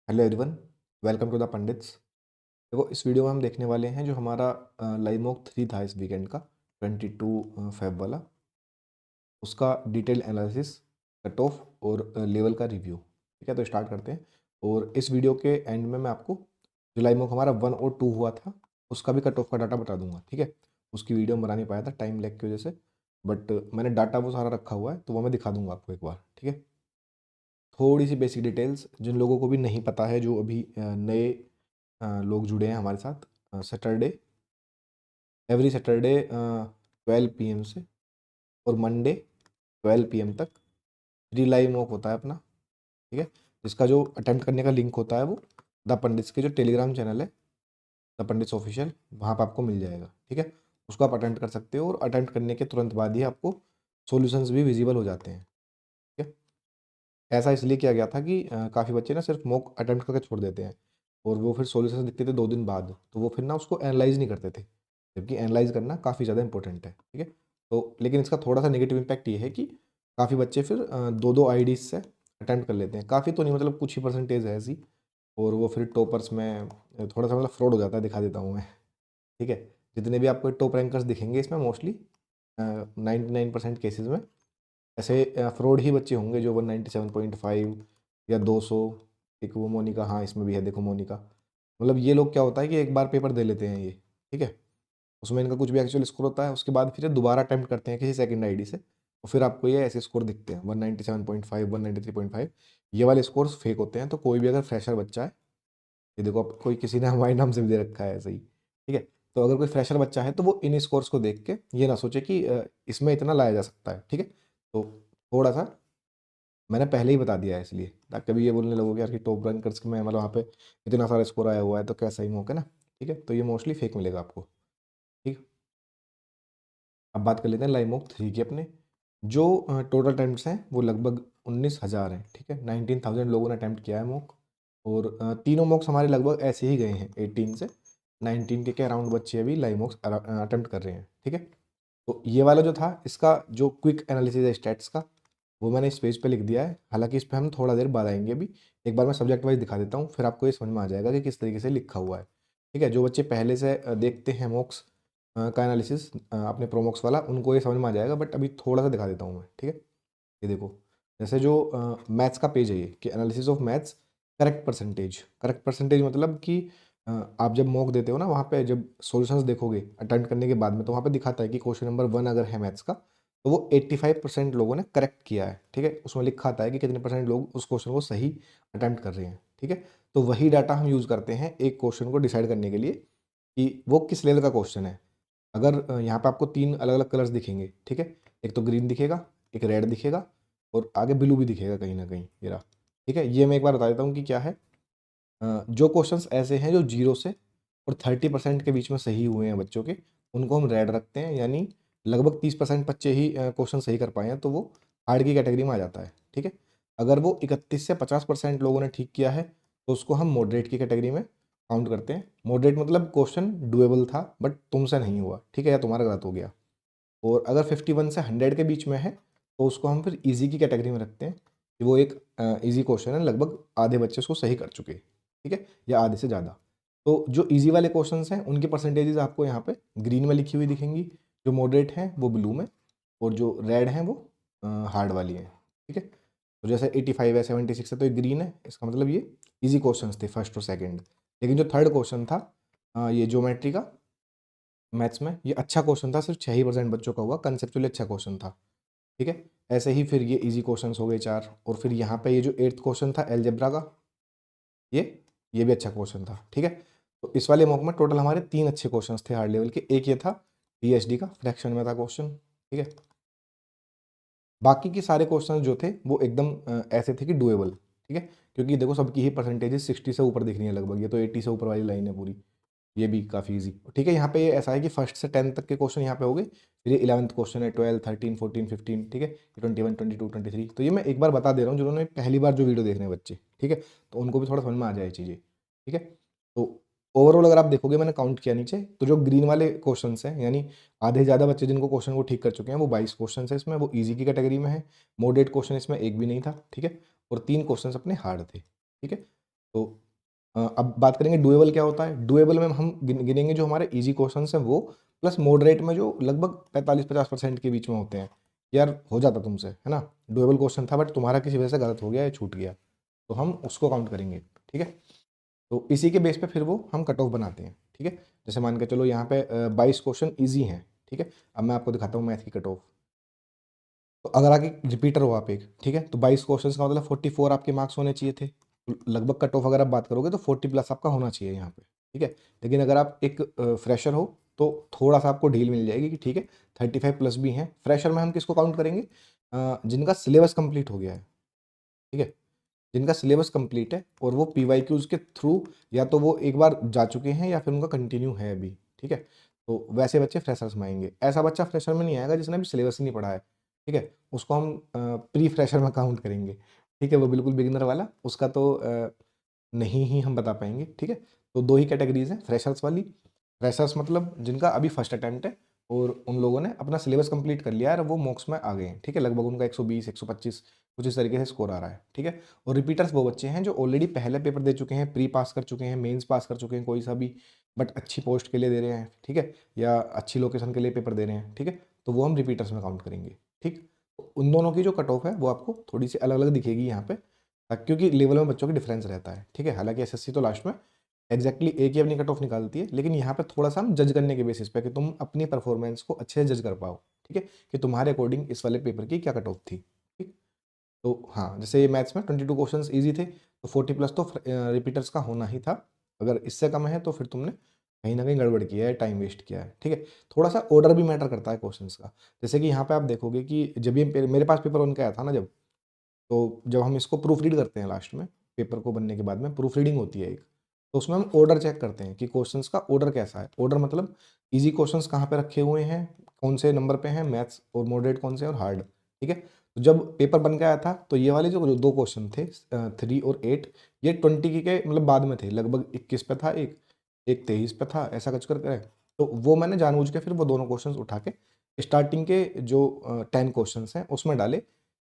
Hello everyone, welcome to the Pandits. देखो, इस video में हम देखने वाले हैं जो हमारा लाइव मॉक 3 था इस वीकेंड का 22 फेब वाला, उसका डिटेल एनालिसिस, कट ऑफ और लेवल का रिव्यू। ठीक है, तो स्टार्ट करते हैं। और इस वीडियो के एंड में मैं आपको जो लाइव मॉक हमारा 1 और 2 हुआ था उसका भी कट ऑफ का डाटा बता दूंगा। ठीक है, उसकी वीडियो में बना नहीं पाया था टाइम लैग की वजह से, बट मैंने डाटा वो सारा रखा हुआ है तो वो मैं दिखा दूंगा आपको एक बार। ठीक है, थोड़ी सी बेसिक डिटेल्स जिन लोगों को भी नहीं पता है, जो अभी नए लोग जुड़े हैं हमारे साथ। सैटरडे, एवरी सैटरडे 12 PM से और मंडे 12 PM तक फ्री लाइव मॉक होता है अपना। ठीक है, जिसका जो अटेम्प्ट करने का लिंक होता है वो द पंडित्स के जो टेलीग्राम चैनल है, द पंडित्स ऑफिशियल, वहाँ पर आपको मिल जाएगा। ठीक है, उसको आप अटेम्प्ट कर सकते हो और अटेम्प्ट करने के तुरंत बाद ही आपको सॉल्यूशंस भी विजिबल हो जाते हैं। ठीक है, ऐसा इसलिए किया गया था कि काफ़ी बच्चे ना सिर्फ मॉक अटेम्प्ट करके छोड़ देते हैं और वो फिर सॉल्यूशंस दिखते थे 2 दिन बाद, तो वो फिर ना उसको एनालाइज नहीं करते थे, जबकि एनालाइज करना काफ़ी ज़्यादा इंपॉर्टेंट है। ठीक है, तो लेकिन इसका थोड़ा सा नेगेटिव इम्पैक्ट ये है कि काफ़ी बच्चे फिर दो दो आईडीज से अटेम्प्ट कर लेते हैं। काफ़ी तो नहीं, मतलब कुछ ही परसेंटेज है ऐसी, और वो फिर टॉपर्स में थोड़ा सा मतलब फ्रॉड हो जाता है, दिखा देता हूँ मैं। ठीक है, जितने भी आपको टॉप रैंकर्स दिखेंगे इसमें मोस्टली 99% केसेस में ऐसे फ्रॉड ही बच्चे होंगे जो 197.5 या 200। एक वो मोनिका, हाँ इसमें भी है, देखो मोनिका। मतलब ये लोग क्या होता है कि एक बार पेपर दे लेते हैं ये। ठीक है, उसमें इनका कुछ भी एक्चुअल स्कोर होता है, उसके बाद फिर ये दोबारा अटेम्प्ट करते हैं किसी सेकंड आईडी से, और फिर आपको ये ऐसे स्कोर दिखते हैं 197.5, 193.5। ये वाले स्कोर्स फेक होते हैं। तो कोई भी अगर फ्रेशर बच्चा है, ये देखो, अब कोई किसी ने हमारे नाम से भी दे रखा है ऐसे ही। ठीक है, तो अगर कोई फ्रेशर बच्चा है तो वो इन स्कोर्स को देख के ये ना सोचे कि इसमें इतना लाया जा सकता है। ठीक है, तो थोड़ा सा मैंने पहले ही बता दिया है इसलिए, ताकि कभी ये बोलने लगोगे यार कि टॉप रैंकर्स में मतलब वहाँ पे इतना सारा स्कोर आया हुआ है तो कैसा ही मौका ना। ठीक है, तो ये मोस्टली फेक मिलेगा आपको। ठीक, अब बात कर लेते हैं लाइव मॉक 3 की अपने। जो टोटल अटैम्प्ट्स हैं वो लगभग 19,000 हैं। ठीक है, 19,000 लोगों ने अटैम्प्ट किया है मॉक, और तीनों मॉक्स हमारे लगभग ऐसे ही गए हैं, 18 से 19 के अराउंड बच्चे अभी लाइव मॉक्स अटैम्प्ट कर रहे हैं। ठीक है, तो ये वाला जो था इसका जो क्विक एनालिसिस है स्टैट्स का, वो मैंने इस पेज पे लिख दिया है। हालांकि इस पे हम थोड़ा देर बाद आएंगे। अभी एक बार मैं सब्जेक्ट वाइज दिखा देता हूँ, फिर आपको ये समझ में आ जाएगा कि किस तरीके से लिखा हुआ है। ठीक है, जो बच्चे पहले से देखते हैं मॉक्स का एनालिसिस अपने प्रोमॉक्स वाला, उनको ये समझ में आ जाएगा, बट अभी थोड़ा सा दिखा देता हूँ मैं। ठीक है, ये देखो, जैसे जो मैथ्स का पेज है ये, कि analysis of maths correct percentage. Correct percentage मतलब कि आप जब मॉक देते हो ना, वहाँ पे जब सॉल्यूशंस देखोगे अटेम्प्ट करने के बाद में, तो वहाँ पे दिखाता है कि क्वेश्चन नंबर 1 अगर है मैथ्स का, तो वो 85% लोगों ने करेक्ट किया है। ठीक है, उसमें लिखा आता है कि कितने परसेंट लोग उस क्वेश्चन को सही अटेम्प्ट कर रहे हैं। ठीक है, तो वही डाटा हम यूज़ करते हैं एक क्वेश्चन को डिसाइड करने के लिए कि वो किस लेवल का क्वेश्चन है। अगर यहाँ पे आपको 3 अलग अलग कलर्स दिखेंगे। ठीक है, एक तो ग्रीन दिखेगा, एक रेड दिखेगा, और आगे ब्लू भी दिखेगा कहीं ना कहीं, ये रहा। ठीक है, ये मैं एक बार बता देता हूँ कि क्या है। जो क्वेश्चंस ऐसे हैं जो 0 से और 30% के बीच में सही हुए हैं बच्चों के, उनको हम रेड रखते हैं, यानी लगभग 30% बच्चे ही क्वेश्चन सही कर पाए हैं, तो वो हार्ड की कैटेगरी में आ जाता है। ठीक है, अगर वो 31 से 50% लोगों ने ठीक किया है, तो उसको हम मॉडरेट की कैटेगरी में काउंट करते हैं। मॉडरेट मतलब क्वेश्चन डुएबल था बट तुमसे नहीं हुआ। ठीक है, या तुम्हारा गलत हो गया। और अगर 51 से 100 के बीच में है, तो उसको हम फिर इजी की कैटेगरी में रखते हैं, कि वो एक इजी क्वेश्चन है, लगभग आधे बच्चे उसको सही कर चुके। ठीक है, या आधे से ज़्यादा। तो जो इजी वाले क्वेश्चंस हैं उनकी परसेंटेजेस आपको यहाँ पे ग्रीन में लिखी हुई दिखेंगी, जो मॉडरेट हैं वो ब्लू में, और जो रेड हैं वो हार्ड वाली हैं। ठीक है, तो जैसे 85 है, 76 है, तो ये ग्रीन है, इसका मतलब ये इजी क्वेश्चंस थे फर्स्ट और सेकंड। लेकिन जो थर्ड क्वेश्चन था ये ज्योमेट्री का मैथ्स में, ये अच्छा क्वेश्चन था, सिर्फ 6% बच्चों का हुआ, कंसेप्चुअली अच्छा क्वेश्चन था। ठीक है, ऐसे ही फिर ये इजी क्वेश्चंस हो गए 4, और फिर यहाँ पे ये जो 8th क्वेश्चन था अलजेब्रा का, ये ये भी अच्छा क्वेश्चन था। ठीक है, तो इस वाले मॉक में टोटल हमारे 3 अच्छे क्वेश्चंस थे हार्ड लेवल के। एक ये था पीएचडी का, फ्रैक्शन में था क्वेश्चन। ठीक है, बाकी के सारे क्वेश्चन जो थे वो एकदम ऐसे थे कि डुएबल। ठीक है, क्योंकि देखो सबकी ही परसेंटेजेस 60 से ऊपर दिख रही है लगभग, ये तो 80 से ऊपर वाली लाइन है पूरी। ये भी काफ़ी इजी। ठीक है, यहाँ पे ये ऐसा है कि फर्स्ट से 10 तक के क्वेश्चन यहाँ पे हो गए, फिर ये 11th क्वेश्चन है, 12, 13, 14, 15। ठीक है, ये 21, 22, 23। तो ये मैं एक बार बता दे रहा हूँ जिन्होंने पहली बार जो वीडियो देख रहे हैं बच्चे। ठीक है, तो उनको भी थोड़ा समझ में आ जाए चीज़ें। ठीक है, तो ओवरऑल अगर आप देखोगे, मैंने काउंट किया नीचे, तो जो ग्रीन वाले क्वेश्चन हैं, यानी आधे ज़्यादा बच्चे जिनको क्वेश्चन को ठीक कर चुके हैं, वो 22 क्वेश्चन है इसमें, वो ईजी की कैटेगरी में है। मॉडरेट क्वेश्चन इसमें एक भी नहीं था। ठीक है, और 3 क्वेश्चन अपने हार्ड थे। ठीक है, तो अब बात करेंगे डुएबल क्या होता है। डुएबल में हम गिनेंगे जो हमारे इजी क्वेश्चन हैं वो, प्लस मॉडरेट में जो लगभग 45-50% के बीच में होते हैं। यार हो जाता तुमसे, है ना, डुएबल क्वेश्चन था बट तुम्हारा किसी वजह से गलत हो गया या छूट गया, तो हम उसको काउंट करेंगे। ठीक है, तो इसी के बेस पे फिर वो हम कट ऑफ बनाते हैं। ठीक है, जैसे मान के चलो यहाँ पे 22 क्वेश्चन ईजी हैं। ठीक है, अब मैं आपको दिखाता हूँ मैथ की कट ऑफ। तो अगर आगे रिपीटर हो आप एक, ठीक है, तो 22 क्वेश्चन का मतलब 44 आपके मार्क्स होने चाहिए थे। तो लगभग कट ऑफ अगर आप बात करोगे तो 40 प्लस आपका होना चाहिए यहाँ पे। ठीक है, लेकिन अगर आप एक फ्रेशर हो तो थोड़ा सा आपको ढील मिल जाएगी कि ठीक है 35 प्लस भी हैं। फ्रेशर में हम किसको काउंट करेंगे, जिनका सिलेबस कंप्लीट हो गया है। ठीक है, जिनका सिलेबस कंप्लीट है और वो पीवाईक्यूज के थ्रू या तो वो एक बार जा चुके हैं या फिर उनका कंटिन्यू है अभी। ठीक है, तो वैसे बच्चे फ्रेशर्स में आएंगे। ऐसा बच्चा फ्रेशर में नहीं आएगा जिसने अभी सिलेबस ही नहीं पढ़ा है। ठीक है, उसको हम प्री फ्रेशर में काउंट करेंगे। ठीक है, वो बिल्कुल बिगिनर वाला, उसका तो नहीं ही हम बता पाएंगे। ठीक है, तो दो ही कैटेगरीज हैं फ्रेशर्स वाली। फ्रेशर्स मतलब जिनका अभी फर्स्ट अटेम्प्ट है और उन लोगों ने अपना सिलेबस कंप्लीट कर लिया है और वो मॉक्स में आ गए हैं। ठीक है, लगभग उनका 120 125 कुछ इस तरीके से स्कोर आ रहा है। ठीक है, और रिपीटर्स वो बच्चे हैं जो ऑलरेडी पहले पेपर दे चुके हैं, प्री पास कर चुके हैं, मेंस पास कर चुके हैं कोई सा भी, बट अच्छी पोस्ट के लिए दे रहे हैं। ठीक है, या अच्छी लोकेशन के लिए पेपर दे रहे हैं। ठीक है, तो वो हम रिपीटर्स में काउंट करेंगे। ठीक, तो उन दोनों की जो कट ऑफ है वो आपको थोड़ी सी अलग अलग दिखेगी यहाँ पे, क्योंकि लेवल में बच्चों की डिफरेंस रहता है। ठीक है, हालांकि एसएससी तो लास्ट में एग्जैक्टली एक ही अपनी कट ऑफ निकालती है, लेकिन यहाँ पे थोड़ा सा हम जज करने के बेसिस पे कि तुम अपनी परफॉर्मेंस को अच्छे से जज कर पाओ। ठीक है, कि तुम्हारे अकॉर्डिंग इस वाले पेपर की क्या कट ऑफ थी। ठीक, तो हाँ, जैसे मैथ्स में 22 क्वेश्चंस इजी थे तो 40 प्लस तो रिपीटर्स का होना ही था। अगर इससे कम है तो फिर तुमने कहीं ना कहीं गड़बड़ किया है, टाइम वेस्ट किया है। ठीक है, थोड़ा सा ऑर्डर भी मैटर करता है क्वेश्चंस का। जैसे कि यहाँ पे आप देखोगे कि जब ये मेरे पास पेपर वन का आया था ना, जब हम इसको प्रूफ रीड करते हैं लास्ट में, पेपर को बनने के बाद में प्रूफ रीडिंग होती है एक, तो उसमें हम ऑर्डर चेक करते हैं कि क्वेश्चंस का ऑर्डर कैसा है। ऑर्डर मतलब इजी क्वेश्चंस कहाँ पे रखे हुए हैं, कौन से नंबर पे हैं, मैथ्स और मॉडरेट कौन से और हार्ड। ठीक है, तो जब पेपर बन के आया था तो ये वाले जो दो क्वेश्चन थे 3 और 8, ये 20 के मतलब बाद में थे, लगभग 21 पे था एक, एक 23 पे था, ऐसा कुछ करके। तो वो मैंने जानबूझ के फिर वो दोनों क्वेश्चंस उठा के स्टार्टिंग के जो 10 क्वेश्चंस हैं उसमें डाले,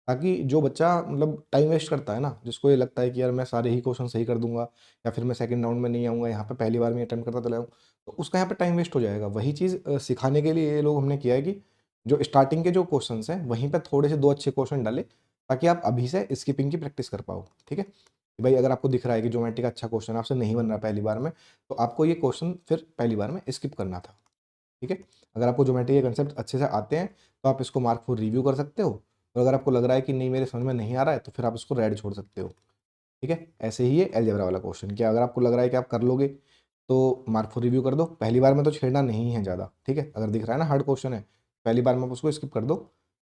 ताकि जो बच्चा मतलब टाइम वेस्ट करता है ना, जिसको ये लगता है कि यार मैं सारे ही क्वेश्चन सही कर दूंगा या फिर मैं सेकंड राउंड में नहीं आऊँगा, यहाँ पे पहली बार में अटेम्प्ट करता चला जाऊँ, तो उसका यहाँ पे टाइम वेस्ट हो जाएगा। वही चीज़ सिखाने के लिए ये लोग हमने किया है कि जो स्टार्टिंग के जो क्वेश्चंस हैं वहीं पे थोड़े से दो अच्छे क्वेश्चन डाले, ताकि आप अभी से स्किपिंग की प्रैक्टिस कर पाओ। ठीक है, कि भाई अगर आपको दिख रहा है कि ज्योमेट्री का अच्छा क्वेश्चन आपसे नहीं बन रहा पहली बार में, तो आपको ये क्वेश्चन फिर पहली बार में स्किप करना था। ठीक है, अगर आपको ज्योमेट्री के कंसेप्ट अच्छे से आते हैं तो आप इसको मार्क फॉर रिव्यू कर सकते हो, और अगर आपको लग रहा है कि नहीं मेरे समझ में नहीं आ रहा है तो फिर आप इसको रेड छोड़ सकते हो। ठीक है, ऐसे ही ये अलजेब्रा वाला क्वेश्चन, क्या अगर आपको लग रहा है कि आप कर लोगे तो मार्क फॉर रिव्यू कर दो, पहली बार में तो छेड़ना नहीं है ज़्यादा। ठीक है, अगर दिख रहा है ना हार्ड क्वेश्चन है, पहली बार में आप उसको स्किप कर दो,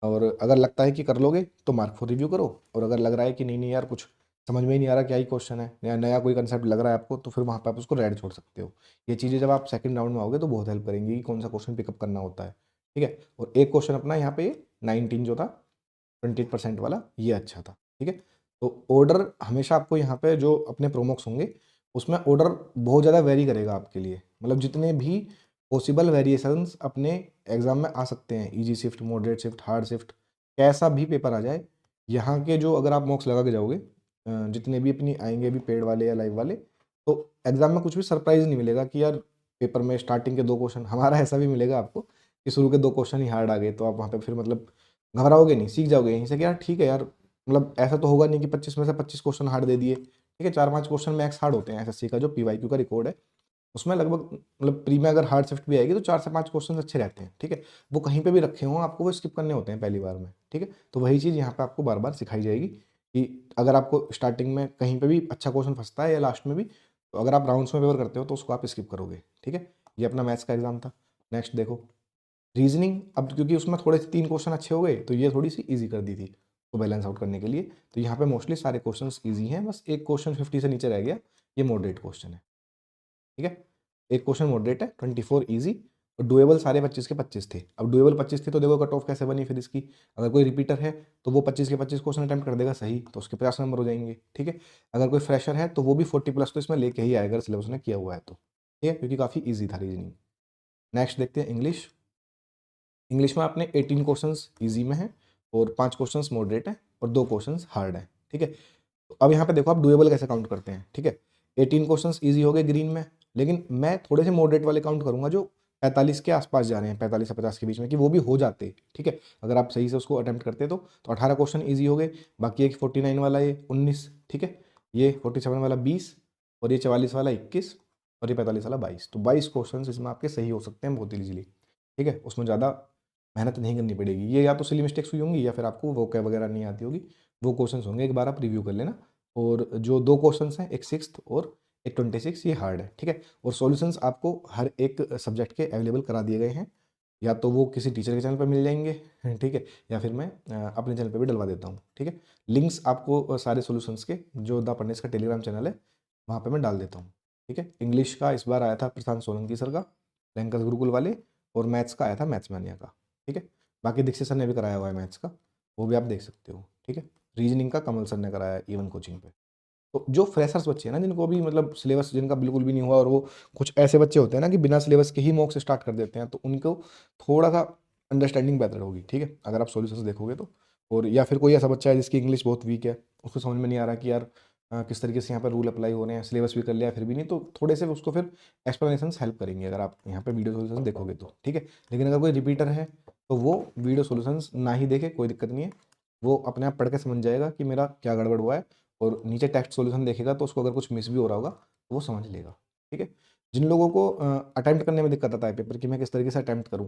और अगर लगता है कि कर लोगे तो मार्क फॉर रिव्यू करो, और अगर लग रहा है कि नहीं नहीं यार कुछ समझ में ही नहीं आ रहा क्या ही क्वेश्चन है, नया नया कोई कंसेप्ट लग रहा है आपको, तो फिर वहाँ पर आप उसको रेड छोड़ सकते हो। ये चीज़ें जब आप सेकंड राउंड में आओगे तो बहुत हेल्प करेंगी कि कौन सा क्वेश्चन पिकअप करना होता है। ठीक है, और एक क्वेश्चन अपना यहाँ पे 19 जो था 28% वाला, ये अच्छा था। ठीक है, तो ऑर्डर हमेशा आपको यहाँ पे जो अपने प्रोमोक्स होंगे उसमें ऑर्डर बहुत ज़्यादा वेरी करेगा आपके लिए, मतलब जितने भी पॉसिबल वेरिएशंस अपने एग्जाम में आ सकते हैं, easy shift, moderate shift, hard shift, कैसा भी पेपर आ जाए, यहाँ के जो अगर आप मॉक्स लगा के जाओगे जितने भी अपनी आएंगे अभी पेड वाले या लाइव वाले, तो एग्जाम में कुछ भी सरप्राइज नहीं मिलेगा कि यार पेपर में स्टार्टिंग के दो क्वेश्चन, हमारा ऐसा भी मिलेगा आपको कि शुरू के दो क्वेश्चन ही हार्ड आ गए, तो आप वहाँ पे फिर मतलब घबराओगे नहीं, सीख जाओगे यहीं से कि यार ठीक है यार, मतलब ऐसा तो होगा नहीं कि 25 में से 25 क्वेश्चन हार्ड दे दिए। ठीक है, 4-5 क्वेश्चन मैक्स हार्ड होते हैं एसएससी का जो पीवाईक्यू का रिकॉर्ड है, उसमें लगभग मतलब प्री में अगर हार्ड शिफ्ट भी आएगी तो 4 से 5 क्वेश्चन अच्छे रहते हैं। ठीक है, वो कहीं पे भी रखे हों आपको वो स्किप करने होते हैं पहली बार में। ठीक है, तो वही चीज़ यहाँ पे आपको बार बार सिखाई जाएगी कि अगर आपको स्टार्टिंग में कहीं पे भी अच्छा क्वेश्चन फंसता है या लास्ट में भी, तो अगर आप राउंड्स में पेपर करते हो तो उसको आप स्किप करोगे। ठीक है, ये अपना मैथ्स का एग्जाम था। नेक्स्ट देखो रीजनिंग, अब क्योंकि उसमें थोड़े से 3 क्वेश्चन अच्छे हो गए तो ये थोड़ी सी ईजी कर दी थी तो बैलेंस आउट करने के लिए, तो यहाँ पे मोस्टली सारे क्वेश्चंस ईजी हैं, बस एक क्वेश्चन 50 से नीचे रह गया, ये मॉडरेट क्वेश्चन है। ठीक है, एक क्वेश्चन मॉडरेट है, 24 इजी, और डुएबल सारे 25 के 25 थे। अब डुएबल 25 थे तो देखो कट ऑफ कैसे बनी फिर इसकी, अगर कोई रिपीटर है तो वो 25 के 25 क्वेश्चन अटैम्प्ट कर देगा सही, तो उसके 50 नंबर हो जाएंगे। ठीक है, अगर कोई फ्रेशर है तो वो भी 40 प्लस तो इसमें लेके ही आएगा, सिलेबस ने किया हुआ है तो। ठीक है, क्योंकि काफ़ी ईजी था रीजनिंग। नेक्स्ट देखते हैं इंग्लिश। इंग्लिश में आपने 18 क्वेश्चंस इजी में है और 5 क्वेश्चंस मॉडरेट है और 2 क्वेश्चंस हार्ड है। ठीक है, तो अब यहाँ पे देखो आप डुएबल कैसे काउंट करते हैं, ठीक है। 18 क्वेश्चंस इजी हो गए ग्रीन में, लेकिन मैं थोड़े से मॉडरेट वाले काउंट करूंगा जो 45 के आसपास जा रहे हैं, 45 से 50 के बीच में, कि वो भी हो जाते, ठीक है। अगर आप सही से उसको अटेम्प्ट करते तो 18 क्वेश्चन ईजी हो गए। बाकी एक 49 वाला ये 19, ठीक है, ये 47 वाला 20, और ये 44 वाला 21, और ये 45 वाला 22। तो 22 क्वेश्चन इसमें आपके सही हो सकते हैं बहुत ईजिली, ठीक है। उसमें ज़्यादा मेहनत नहीं करनी पड़ेगी। ये या तो सिली मिस्टेक्स हुई होंगी या फिर आपको वोकैब वगैरह नहीं आती होगी, वो क्वेश्चंस होंगे, एक बार आप रिव्यू कर लेना। और जो 2 क्वेश्चंस हैं, एक 6th और एक 26, ये हार्ड है, ठीक है। और सॉल्यूशंस आपको हर एक सब्जेक्ट के अवेलेबल करा दिए गए हैं, या तो वो किसी टीचर के चैनल पर मिल जाएंगे, ठीक है, या फिर मैं अपने चैनल पे भी डलवा देता हूँ, ठीक है। लिंक्स आपको सारे सॉल्यूशंस के जो द पंडित्स का टेलीग्राम चैनल है वहाँ पे मैं डाल देता हूँ, ठीक है। इंग्लिश का इस बार आया था प्रशांत सोलंकी सर का, लैंकस गुरुकुल वाले, और मैथ्स का आया था मैथ्स मानिया का, ठीक है। बाकी दीक्षित सर ने भी कराया हुआ है मैथ्स का, वो भी आप देख सकते हो, ठीक है। रीजनिंग का कमल सर ने कराया है इवन कोचिंग पे। तो जो फ्रेशर्स बच्चे हैं ना, जिनको भी मतलब सिलेबस जिनका बिल्कुल भी नहीं हुआ, और वो कुछ ऐसे बच्चे होते हैं ना कि बिना सिलेबस के ही मॉक से स्टार्ट कर देते हैं, तो उनको थोड़ा सा अंडरस्टैंडिंग बेहतर होगी, ठीक है, अगर आप सॉल्यूशंस देखोगे तो। और या फिर कोई ऐसा बच्चा है जिसकी इंग्लिश बहुत वीक है, उसको समझ में नहीं आ रहा कि यार किस तरीके से यहाँ पर रूल अप्लाई हो रहे हैं, सिलेबस भी कर लिया फिर भी नहीं, तो थोड़े से उसको फिर एक्सप्लेनेशन हेल्प करेंगे अगर आप यहाँ पे वीडियो सोल्यूशन देखोगे तो, ठीक है। लेकिन अगर कोई रिपीटर है तो वो वीडियो सोल्यूशंस ना ही देखे, कोई दिक्कत नहीं है, वो अपने आप पढ़ के समझ जाएगा कि मेरा क्या गड़बड़ हुआ है, और नीचे टेक्स्ट सॉल्यूशन देखेगा तो उसको अगर कुछ मिस भी हो रहा होगा तो वो समझ लेगा, ठीक है। जिन लोगों को अटेम्प्ट करने में दिक्कत आता है पेपर की, मैं किस तरीके से अटेम्प्ट करूँ,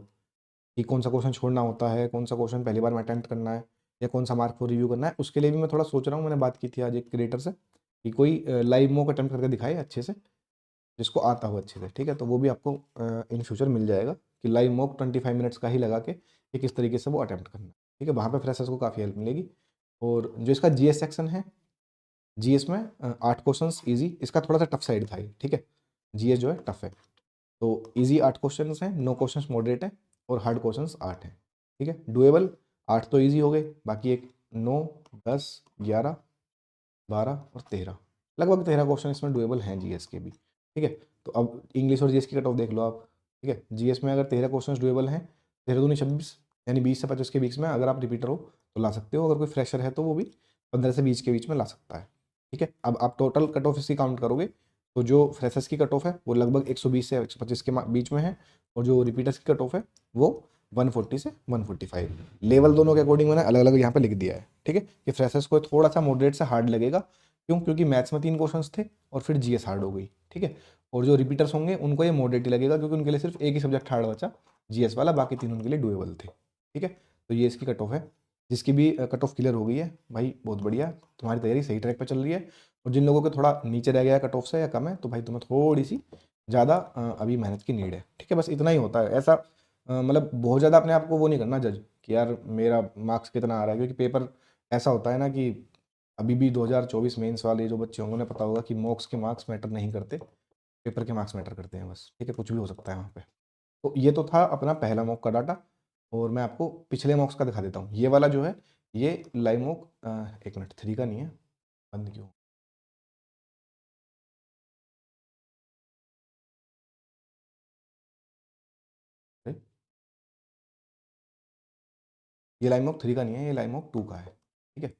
कि कौन सा क्वेश्चन छोड़ना होता है, कौन सा क्वेश्चन पहली बार में अटेम्प्ट करना है, या कौन सा मार्क को रिव्यू करना है, उसके लिए भी मैं थोड़ा सोच रहा हूँ। मैंने बात की थी आज एक क्रिएटर से कि कोई लाइव मॉक अटेम्प्ट करके दिखाए अच्छे से, जिसको आता हो अच्छे से, ठीक है। तो वो भी आपको इन फ्यूचर मिल जाएगा कि लाइव मॉक 25 मिनट्स का ही लगा के कि किस तरीके से वो अटेम्प्ट करना है, ठीक है। वहाँ पे फ्रेशर्स को काफ़ी हेल्प मिलेगी। और जो इसका जीएस सेक्शन है, जीएस में 8 क्वेश्चंस इजी, इसका थोड़ा सा टफ साइड था ये, ठीक है। जीएस जो है टफ है, तो इजी 8 क्वेश्चंस हैं, 9 क्वेश्चंस मॉडरेट है, और हार्ड क्वेश्चंस 8 हैं, ठीक है। डुएबल 8 तो इजी हो गए, बाकी एक 9, 10, 11, 12 और 13, लगभग 13 क्वेश्चन इसमें डुएबल हैं जीएस के भी, ठीक है। तो अब इंग्लिश और जीएस की कट ऑफ देख लो आप, ठीक है। जीएस में अगर 13 क्वेश्चन डुएबल हैं, 13 दूनी 26, यानी 20 से 25 के बीच में, अगर आप रिपीटर हो तो ला सकते हो, अगर कोई फ्रेशर है तो वो भी 15 से 20 के बीच में ला सकता है, ठीक है। अब आप टोटल कट ऑफ इसकी काउंट करोगे तो जो फ्रेशर्स की कट ऑफ है वो लगभग 120 से 125 के बीच में है, और जो रिपीटर्स की कट ऑफ है वो 140 से 145। लेवल दोनों के अकॉर्डिंग मैंने अलग अलग यहाँ पे लिख दिया है, ठीक है, कि फ्रेशर्स को थोड़ा सा मॉडरेट से हार्ड लगेगा, क्यों, क्योंकि मैथ्स में 3 क्वेश्चंस थे और फिर जीएस हार्ड हो गई, ठीक है। और जो रिपीटर्स होंगे उनको ये मॉडरेट ही लगेगा, क्योंकि उनके लिए सिर्फ एक ही सब्जेक्ट हार्ड बचा, जीएस वाला, बाकी 3 उनके लिए डुएबल थे, ठीक है। तो ये इसकी कट ऑफ है। जिसकी भी कट ऑफ क्लियर हो गई है भाई, बहुत बढ़िया, तुम्हारी तैयारी सही ट्रैक पर चल रही है। और जिन लोगों को थोड़ा नीचे रह गया कट ऑफ से या कम है, तो भाई तुम्हें थोड़ी सी ज़्यादा अभी मेहनत की नीड है, ठीक है। बस इतना ही होता है, ऐसा मतलब बहुत ज़्यादा अपने आप को वो नहीं करना जज कि यार मेरा मार्क्स कितना आ रहा है, क्योंकि पेपर ऐसा होता है ना कि अभी भी 2024 मेंस वाले जो बच्चे होंगे उन्हें पता होगा कि मॉक्स के मार्क्स मैटर नहीं करते, पेपर के मार्क्स मैटर करते हैं बस, ठीक है, कुछ भी हो सकता है वहाँ पे। तो ये तो था अपना पहला मॉक का डाटा, और मैं आपको पिछले मॉक्स का दिखा देता हूँ। ये वाला जो है, ये लाइव मॉक, एक मिनट, 3 का नहीं है, बंद क्यों, अरे, ये लाइव मॉक 3 का नहीं है, ये लाइव मॉक 2 का है, ठीक है।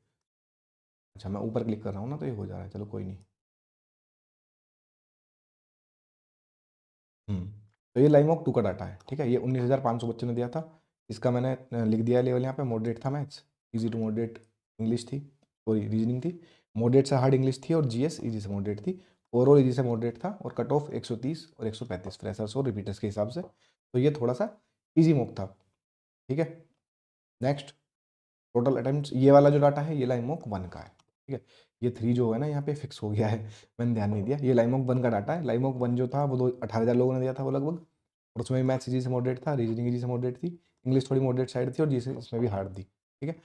अच्छा, मैं ऊपर क्लिक कर रहा हूँ ना तो ये हो जा रहा है, चलो कोई नहीं। हम्म, तो ये लाइव मॉक 2 का डाटा है, ठीक है। ये 19,500 बच्चों ने दिया था। इसका मैंने लिख दिया है लेवल यहाँ पे। मॉडरेट था maths, easy to moderate English थी, सॉरी रीजनिंग थी, मॉडरेट से हार्ड इंग्लिश थी, और जीएस इजी से मॉडरेट थी। ओवरऑल इजी से मॉडरेट था, और कट ऑफ 130 और 135 फ्रेशर्स और रिपीटर्स के हिसाब से, तो ये थोड़ा सा इजी मॉक था, ठीक है। नेक्स्ट, टोटल अटेम्प्ट्स, ये वाला जो डाटा है ये लाइमोक 1 का है, ठीक है। ये 3 जो है ना यहाँ पे फिक्स हो गया है, मैंने ध्यान नहीं दिया, ये लाइमोक 1 का डाटा है। लाइमोक 1 जो था वो 18,000 लोगों ने दिया था वो लगभग, और उसमें भी मैथ्स इजी से मॉडरेट था, रीजनिंग इजी से मॉडरेट थी, इंग्लिश थोड़ी मॉडरेट साइड थी, और जिसे इसमें भी हार्ड थी, ठीक है।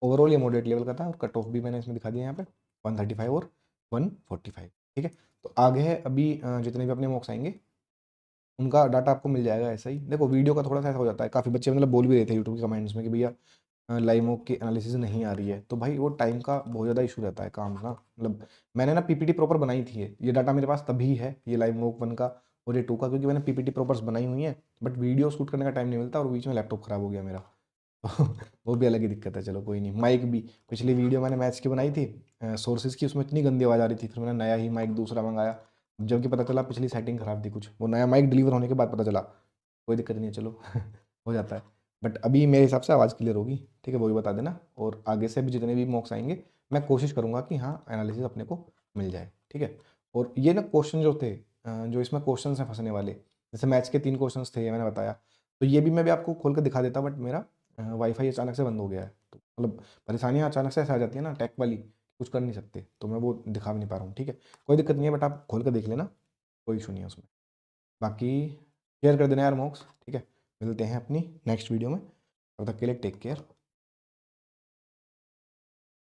ओवरऑल ये मॉडरेट लेवल का था, और कट ऑफ भी मैंने इसमें दिखा दिया यहाँ पे 135 और 145, ठीक है। तो आगे है अभी जितने भी अपने मॉक्स आएंगे उनका डाटा आपको मिल जाएगा ऐसा ही। देखो वीडियो का थोड़ा सा ऐसा हो जाता है, काफ़ी बच्चे मतलब बोल भी रहे थे यूट्यूब के कमेंट्स में कि भैया लाइव मॉक की एनालिसिस नहीं आ रही है, तो भाई वो टाइम का बहुत ज़्यादा इशू रहता है काम ना, मतलब मैंने ना पीपीटी प्रॉपर बनाई थी, ये डाटा मेरे पास तभी है, ये लाइव मॉक 1 का और ये 2 का, क्योंकि मैंने पीपीटी प्रॉपर्स बनाई हुई है, बट वीडियो शूट करने का टाइम नहीं मिलता, और बीच में लैपटॉप ख़राब हो गया मेरा, वो भी अलग ही दिक्कत है। चलो कोई नहीं। माइक भी पिछली वीडियो मैंने मैथ्स की बनाई थी सोर्सेज की, उसमें इतनी गंदी आवाज़ आ रही थी, फिर मैंने नया ही माइक दूसरा मंगाया, जबकि पता चला पिछली सेटिंग ख़राब थी कुछ, वो नया माइक डिलीवर होने के बाद पता चला। कोई दिक्कत नहीं है, चलो हो जाता है। बट अभी मेरे हिसाब से आवाज़ क्लियर होगी, ठीक है, वो भी बता देना। और आगे से भी जितने भी मॉक्स आएंगे मैं कोशिश करूँगा कि हाँ एनालिसिस अपने को मिल जाए, ठीक है। और ये ना क्वेश्चन जो थे जो इसमें क्वेश्चन हैं फंसने वाले, जैसे मैथ्स के 3 क्वेश्चंस थे, ये मैंने बताया, तो ये भी मैं भी आपको खोल कर दिखा देता, बट मेरा वाईफाई अचानक से बंद हो गया है, तो मतलब परेशानियाँ अचानक से ऐसे आ जाती है ना टेक वाली, कुछ कर नहीं सकते, तो मैं वो दिखा भी नहीं पा रहा हूँ, ठीक है। कोई दिक्कत नहीं है, बट आप खोल कर देख लेना, कोई इशू नहीं है उसमें। बाकी शेयर कर देना यार मॉक्स, ठीक है। मिलते हैं अपनी नेक्स्ट वीडियो में, तब तक के लिए टेक केयर।